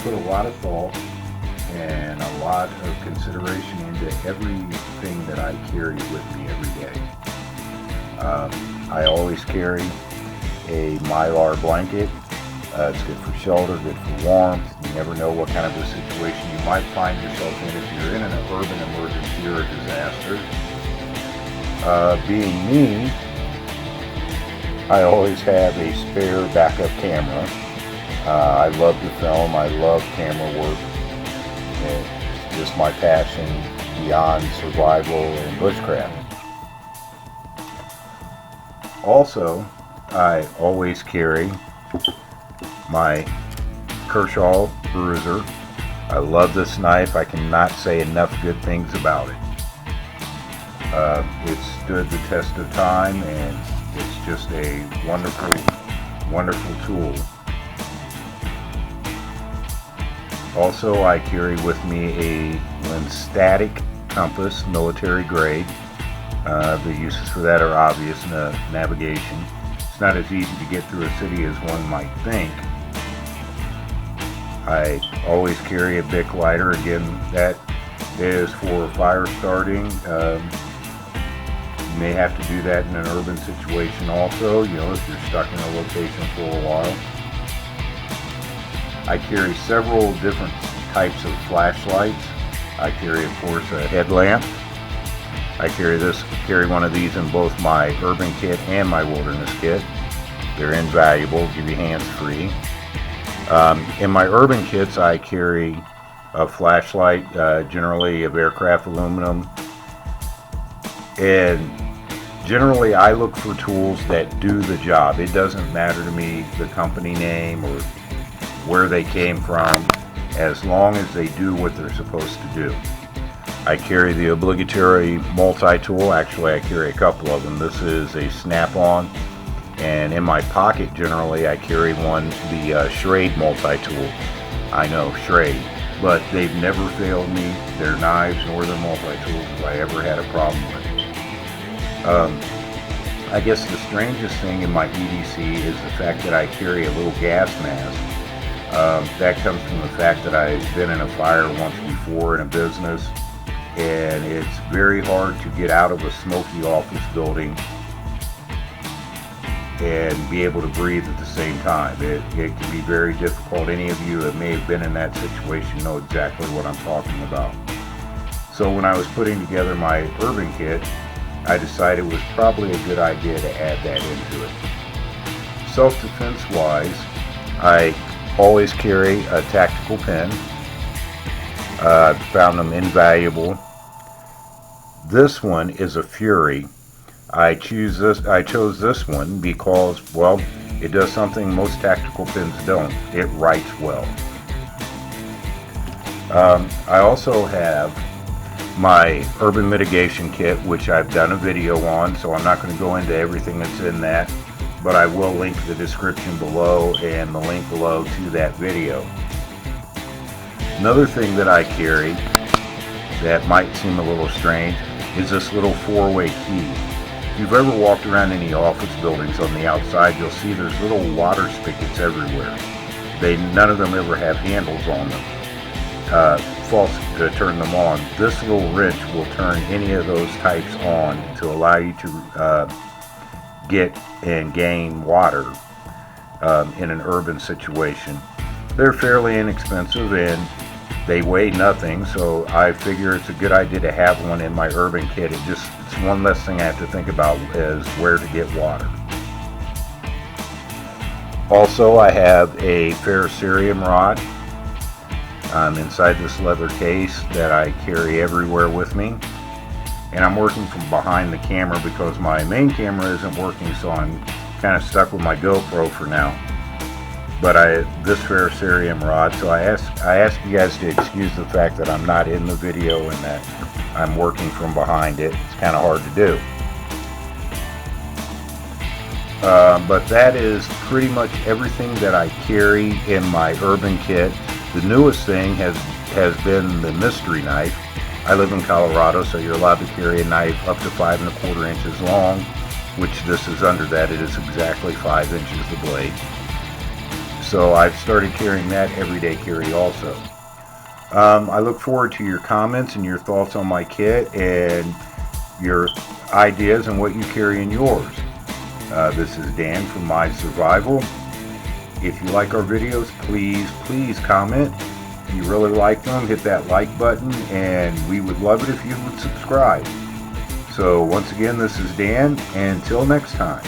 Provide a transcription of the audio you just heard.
put a lot of thought and a lot of consideration into everything that I carry with me every day. I always carry a Mylar blanket. It's good for shelter, good for warmth. You never know what kind of a situation you might find yourself in if you're in an urban emergency or a disaster. Being me, I always have a spare backup camera. I love to film. I love camera work. It's just my passion beyond survival and bushcraft. Also, I always carry my Kershaw bruiser. I love this knife. I cannot say enough good things about it. It's stood the test of time, and it's just a wonderful, wonderful tool. Also, I carry with me a Lenstatic compass, military grade. The uses for that are obvious in navigation. It's not as easy to get through a city as one might think. I always carry a Bic lighter. Again, that is for fire starting. You may have to do that in an urban situation also, if you're stuck in a location for a while. I carry several different types of flashlights. I carry, of course, a headlamp. I carry one of these in both my urban kit and my wilderness kit. They're invaluable, give you hands-free. In my urban kits, I carry a flashlight, generally of aircraft aluminum. And generally, I look for tools that do the job. It doesn't matter to me the company name or where they came from, as long as they do what they're supposed to do. I carry the obligatory multi-tool. Actually, I carry a couple of them. This is a snap-on, and in my pocket generally I carry the Schrade multi-tool. I know, Schrade, but they've never failed me. Their knives nor their multi-tools have I ever had a problem with. I guess the strangest thing in my EDC is the fact that I carry a little gas mask. That comes from the fact that I've been in a fire once before in a business, and it's very hard to get out of a smoky office building and be able to breathe at the same time. It can be very difficult. Any of you that may have been in that situation know exactly what I'm talking about. So when I was putting together my urban kit, I decided it was probably a good idea to add that into it. Self-defense wise, I always carry a tactical pen. I've found them invaluable. This one is a Fury. I chose this one because, well, it does something most tactical pens don't. It writes well. I also have my urban mitigation kit, which I've done a video on, so I'm not going to go into everything that's in that, but I will link the description below and the link below to that video. Another thing that I carry that might seem a little strange is this little four-way key. If you've ever walked around any office buildings on the outside, you'll see there's little water spigots everywhere. None of them ever have handles on them. False to turn them on. This little wrench will turn any of those types on to allow you to get and gain water in an urban situation. They're fairly inexpensive and they weigh nothing, so I figure it's a good idea to have one in my urban kit. It's one less thing I have to think about is where to get water. Also, I have a ferrocerium rod inside this leather case that I carry everywhere with me. And I'm working from behind the camera because my main camera isn't working, so I'm kind of stuck with my GoPro for now. But this ferrocerium rod, so I ask you guys to excuse the fact that I'm not in the video and that I'm working from behind it. It's kind of hard to do. But that is pretty much everything that I carry in my urban kit. The newest thing has been the mystery knife. I live in Colorado, so you're allowed to carry a knife up to 5 1/4 inches long, which this is under that. It is exactly 5 inches the blade. So I've started carrying that everyday carry also. I look forward to your comments and your thoughts on my kit and your ideas and what you carry in yours. This is Dan from My Survival. If you like our videos, please comment. If you really like them, hit that like button, and we would love it if you would subscribe. So once again, this is Dan, and until next time.